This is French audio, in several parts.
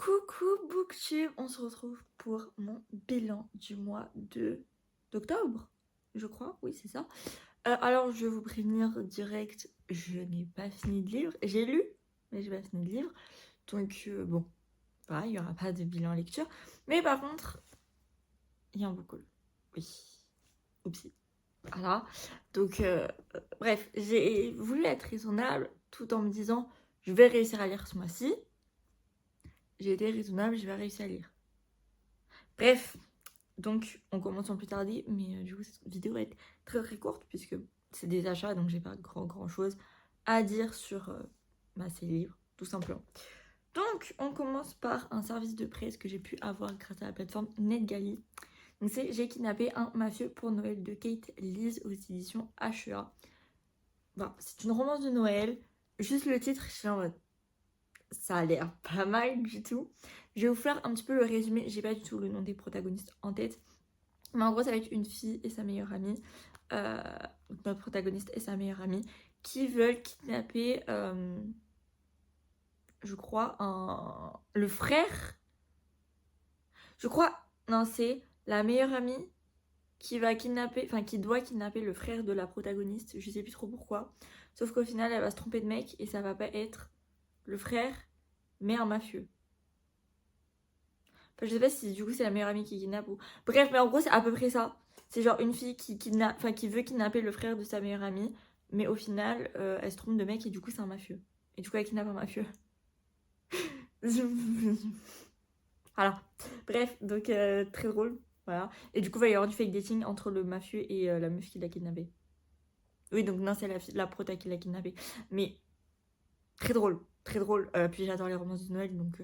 Coucou Booktube, on se retrouve pour mon bilan du mois d'octobre, je crois, oui c'est ça. Alors je vais vous prévenir direct, je n'ai pas fini de lire, j'ai lu, mais j'ai pas fini de lire, donc bon, voilà, il n'y aura pas de bilan lecture, mais par contre, il y a un beaucoup, oui, oupsie, voilà, donc bref, j'ai voulu être raisonnable tout en me disant, je vais réussir à lire ce mois-ci. J'ai été raisonnable, je vais réussir à lire. Bref, donc on commence sans plus tarder, mais du coup cette vidéo va être très très courte puisque c'est des achats, donc j'ai pas grand chose à dire sur ces livres, tout simplement. Donc on commence par un service de presse que j'ai pu avoir grâce à la plateforme NetGalley. Donc c'est J'ai kidnappé un mafieux pour Noël de Kate Lees aux éditions HEA. Bon, c'est une romance de Noël, juste le titre, je suis en mode ça a l'air pas mal du tout. Je vais vous faire un petit peu le résumé, j'ai pas du tout le nom des protagonistes en tête. Mais en gros, ça va être une fille et sa meilleure amie, notre protagoniste et sa meilleure amie, qui veulent kidnapper, je crois, le frère. Je crois, non, c'est la meilleure amie qui va kidnapper, enfin qui doit kidnapper le frère de la protagoniste. Je sais plus trop pourquoi. Sauf qu'au final, elle va se tromper de mec et ça va pas être le frère, mais un mafieux. Enfin, je sais pas si du coup c'est la meilleure amie qui kidnappe ou... Bref, mais en gros c'est à peu près ça. C'est genre une fille qui kidnappe, enfin qui veut kidnapper le frère de sa meilleure amie, mais au final elle se trompe de mec et du coup c'est un mafieux. Et du coup elle kidnappe un mafieux. Voilà. Bref, donc très drôle. Voilà. Et du coup il va y avoir du fake dating entre le mafieux et la meuf qui l'a kidnappé. Oui, donc non, c'est la prota qui l'a kidnappé. Mais très drôle, très drôle. Puis j'adore les romances de Noël, donc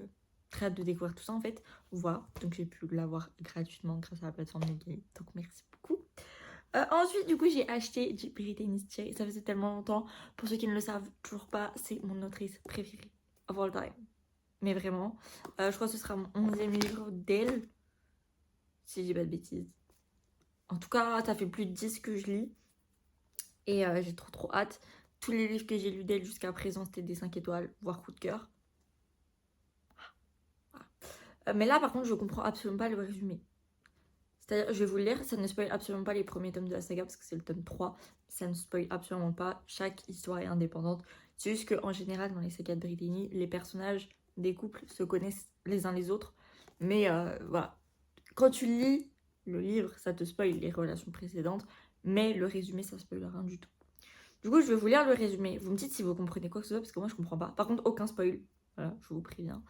très hâte de découvrir tout ça en fait. Voilà, donc j'ai pu l'avoir gratuitement grâce à la plateforme Netgalley, donc merci beaucoup. Ensuite, du coup, j'ai acheté du Brittany Cherry. Ça faisait tellement longtemps. Pour ceux qui ne le savent toujours pas, c'est mon autrice préférée of all time. Mais vraiment, je crois que ce sera mon 11e livre d'elle, si je dis pas de bêtises. En tout cas, ça fait plus de 10 que je lis. Et j'ai trop hâte. Tous les livres que j'ai lus d'elle jusqu'à présent, c'était des 5 étoiles, voire coup de cœur. Mais là, par contre, je comprends absolument pas le résumé. C'est-à-dire, je vais vous le lire, ça ne spoil absolument pas les premiers tomes de la saga parce que c'est le tome 3. Ça ne spoil absolument pas, chaque histoire est indépendante. C'est juste qu'en général, dans les sagas de Brittany, les personnages des couples se connaissent les uns les autres. Mais voilà, quand tu lis le livre, ça te spoil les relations précédentes, mais le résumé, ça spoil rien du tout. Du coup, je vais vous lire le résumé. Vous me dites si vous comprenez quoi que ce soit, parce que moi, je comprends pas. Par contre, aucun spoil. Voilà, je vous préviens.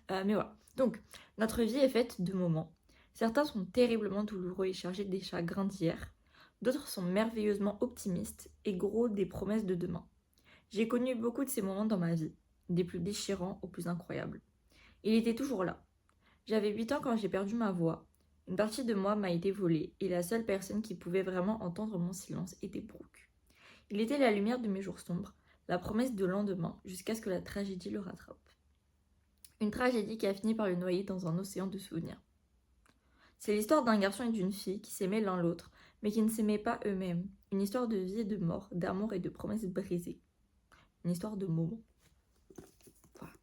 Mais voilà. Donc, notre vie est faite de moments. Certains sont terriblement douloureux et chargés des chagrins d'hier. D'autres sont merveilleusement optimistes et gros des promesses de demain. J'ai connu beaucoup de ces moments dans ma vie, des plus déchirants aux plus incroyables. Il était toujours là. J'avais 8 ans quand j'ai perdu ma voix. Une partie de moi m'a été volée et la seule personne qui pouvait vraiment entendre mon silence était Brooke. Il était la lumière de mes jours sombres, la promesse de lendemain, jusqu'à ce que la tragédie le rattrape. Une tragédie qui a fini par le noyer dans un océan de souvenirs. C'est l'histoire d'un garçon et d'une fille qui s'aimaient l'un l'autre, mais qui ne s'aimaient pas eux-mêmes. Une histoire de vie et de mort, d'amour et de promesses brisées. Une histoire de moments. Voilà.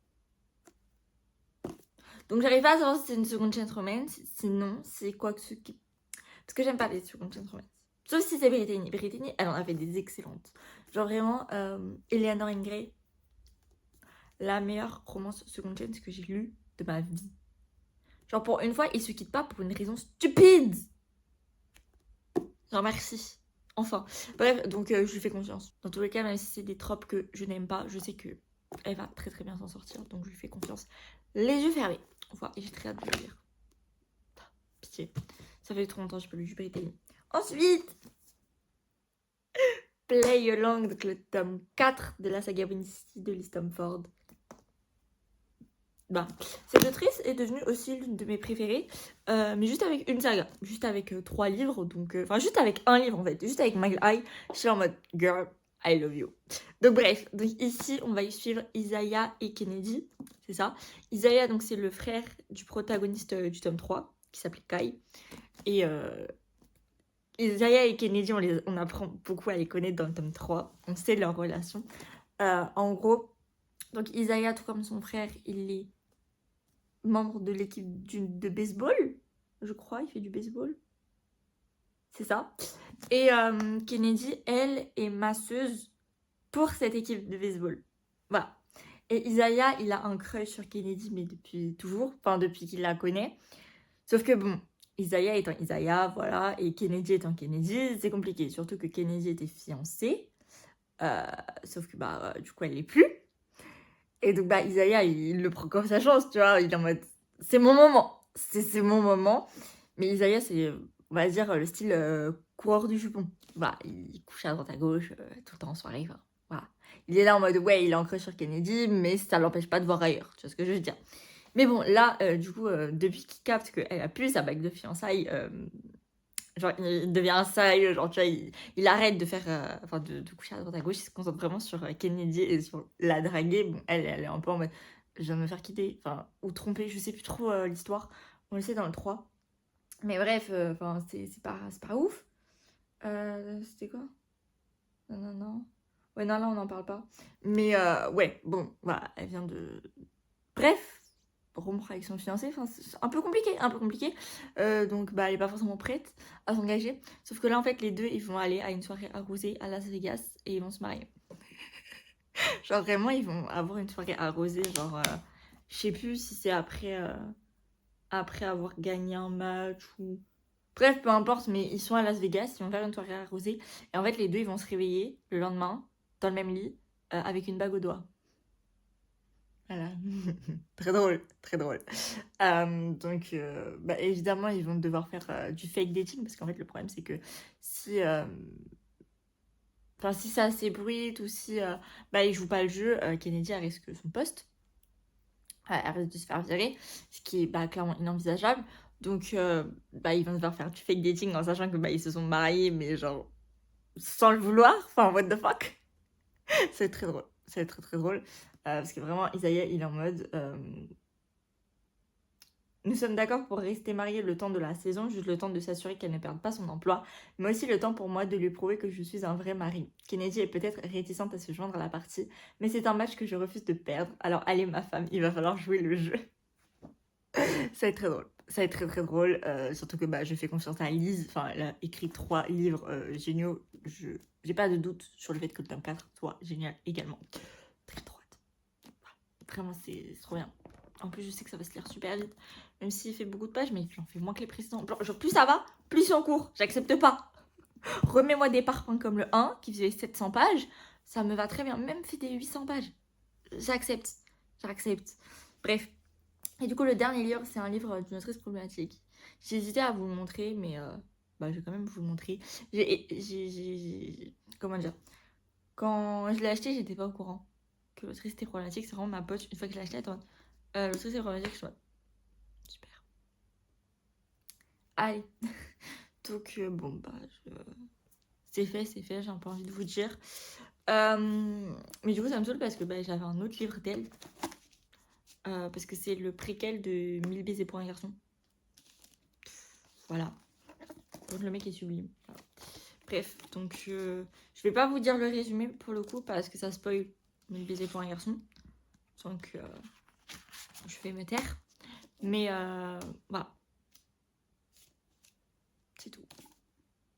Donc j'arrive pas à savoir si c'est une seconde chance romance, sinon c'est quoi que ce qui... Parce que j'aime pas les secondes chances romance. Sauf si c'est Brittany. Brittany, elle en a fait des excellentes. Genre vraiment, Eleanor Ingray, la meilleure romance seconde chance que j'ai lue de ma vie. Genre pour une fois, ils se quittent pas pour une raison stupide. Genre merci. Enfin. Bref, donc je lui fais confiance. Dans tous les cas, même si c'est des tropes que je n'aime pas, je sais que elle va très bien s'en sortir. Donc je lui fais confiance. Les yeux fermés. Voilà, et j'ai très hâte de le lire. Pitié. Ça fait trop longtemps que j'ai pas lu du Brittany. Ensuite, Play Along, donc le tome 4 de la saga Wincy de Liz Tomford. Bah, cette autrice est devenue aussi l'une de mes préférées, mais juste avec une saga, juste avec 3 livres, donc enfin juste avec un livre en fait, juste avec Mile High, je suis en mode girl, I love you. Donc bref, donc ici on va y suivre Isaiah et Kennedy, c'est ça. Isaiah donc c'est le frère du protagoniste du tome 3 qui s'appelait Kai, et Isaiah et Kennedy on apprend beaucoup à les connaître dans le tome 3, on sait leur relation. En gros, donc Isaiah tout comme son frère il est membre de l'équipe de baseball, je crois, il fait du baseball. C'est ça. Et Kennedy, elle, est masseuse pour cette équipe de baseball. Voilà. Et Isaiah, il a un crush sur Kennedy, mais depuis toujours, enfin depuis qu'il la connaît. Sauf que bon, Isaiah étant Isaiah, voilà, et Kennedy étant Kennedy, c'est compliqué. Surtout que Kennedy était fiancée. Sauf que bah, du coup, elle l'est plus. Et donc, bah, Isaiah, il le prend comme sa chance, tu vois. Il est en mode, c'est mon moment. C'est mon moment. Mais Isaiah, c'est, on va dire, le style coureur du jupon. Voilà, il couche à droite à gauche, tout le temps en soirée. Enfin, voilà. Il est là en mode, ouais, il est ancré sur Kennedy, mais ça l'empêche pas de voir ailleurs. Tu vois ce que je veux dire. Mais bon, là, du coup, depuis qu'il capte qu'elle a plus sa bague de fiançailles, genre, il devient sérieux, genre, tu vois, il arrête de faire, enfin, de coucher à droite à gauche, il se concentre vraiment sur Kennedy et sur la draguer. Bon, elle est un peu en mode, je viens de me faire quitter, enfin, ou tromper, je sais plus trop l'histoire. On le sait dans le 3. Mais bref, enfin, c'est pas ouf. C'était quoi? Non, non, non. Ouais, non, là, on n'en parle pas. Mais ouais, bon, voilà, elle vient de... Bref, rompre avec son fiancé, enfin, c'est un peu compliqué, un peu compliqué. Donc, bah, elle est pas forcément prête à s'engager. Sauf que là, en fait, les deux, ils vont aller à une soirée arrosée à Las Vegas et ils vont se marier. Genre, vraiment, ils vont avoir une soirée arrosée, genre, je sais plus si c'est après avoir gagné un match ou... Bref, peu importe, mais ils sont à Las Vegas, ils vont faire une soirée arrosée. Et en fait, les deux, ils vont se réveiller le lendemain, dans le même lit, avec une bague au doigt. Voilà. Très drôle, très drôle. Donc, bah, évidemment, ils vont devoir faire du fake dating parce qu'en fait, le problème, c'est que si, enfin, si ça s'ébruite ou si bah, ils jouent pas le jeu, Kennedy elle risque son poste. Elle risque de se faire virer, ce qui est bah, clairement inenvisageable. Donc, bah, ils vont devoir faire du fake dating en sachant que bah, ils se sont mariés, mais genre sans le vouloir. Enfin, what the fuck? C'est très drôle. C'est très très drôle. Parce que vraiment, Isaiah, il est en mode. Nous sommes d'accord pour rester mariés le temps de la saison, juste le temps de s'assurer qu'elle ne perde pas son emploi, mais aussi le temps pour moi de lui prouver que je suis un vrai mari. Kennedy est peut-être réticente à se joindre à la partie, mais c'est un match que je refuse de perdre. Alors allez ma femme, il va falloir jouer le jeu. Ça va être très drôle. Ça va être très très drôle, surtout que bah, je fais confiance à Lise, enfin elle a écrit 3 livres géniaux, j'ai pas de doute sur le fait que le tome 4 soit génial également. Très droite. Vraiment c'est trop bien. En plus je sais que ça va se lire super vite, même s'il fait beaucoup de pages, mais j'en fais moins que les précédents. Genre plus ça va, plus c'est en cours, j'accepte pas. Remets-moi des parpaings comme le 1 qui faisait 700 pages, ça me va très bien, même fait des 800 pages. J'accepte, j'accepte. Bref. Et du coup, le dernier livre, c'est un livre d'une autrice problématique. J'ai hésité à vous le montrer, mais bah, je vais quand même vous le montrer. Comment dire? Quand je l'ai acheté, j'étais pas au courant que l'autrice était problématique. C'est vraiment ma pote. Une fois que je l'ai acheté, attends. L'autrice est problématique, je suis en mode, super. Allez. Donc, bon, bah, c'est fait, j'ai un peu envie de vous dire. Mais du coup, ça me saoule parce que bah, j'avais un autre livre d'elle. Parce que c'est le préquel de 1000 baisers pour un garçon. Voilà. Donc le mec est sublime. Voilà. Bref, donc je vais pas vous dire le résumé pour le coup parce que ça spoil 1000 baisers pour un garçon. Donc je vais me taire. Mais voilà. C'est tout.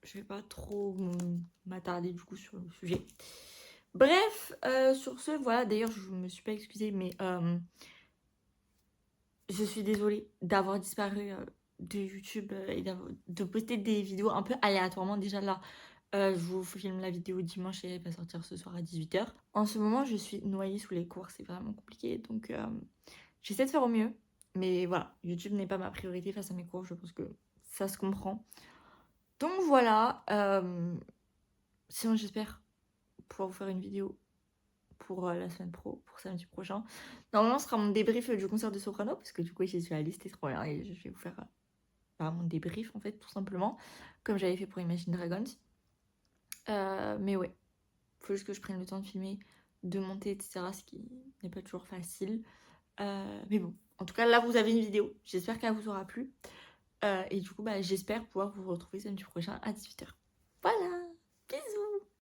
Je vais pas trop m'attarder du coup sur le sujet. Bref, sur ce, voilà. D'ailleurs, je me suis pas excusée, mais je suis désolée d'avoir disparu de YouTube et de poster des vidéos un peu aléatoirement. Déjà là, je vous filme la vidéo dimanche et elle va sortir ce soir à 18h. En ce moment, je suis noyée sous les cours, c'est vraiment compliqué. Donc, j'essaie de faire au mieux. Mais voilà, YouTube n'est pas ma priorité face à mes cours. Je pense que ça se comprend. Donc voilà. Sinon, j'espère pouvoir vous faire une vidéo pour la semaine pro, pour samedi prochain. Normalement, ce sera mon débrief du concert de Soprano, parce que du coup, j'ai sur la liste, c'est trop bien. Et je vais vous faire mon débrief, en fait, tout simplement, comme j'avais fait pour Imagine Dragons. Mais ouais, faut juste que je prenne le temps de filmer, de monter, etc. Ce qui n'est pas toujours facile. Mais bon, en tout cas, là, vous avez une vidéo. J'espère qu'elle vous aura plu. Et du coup, bah, j'espère pouvoir vous retrouver samedi prochain à 18h.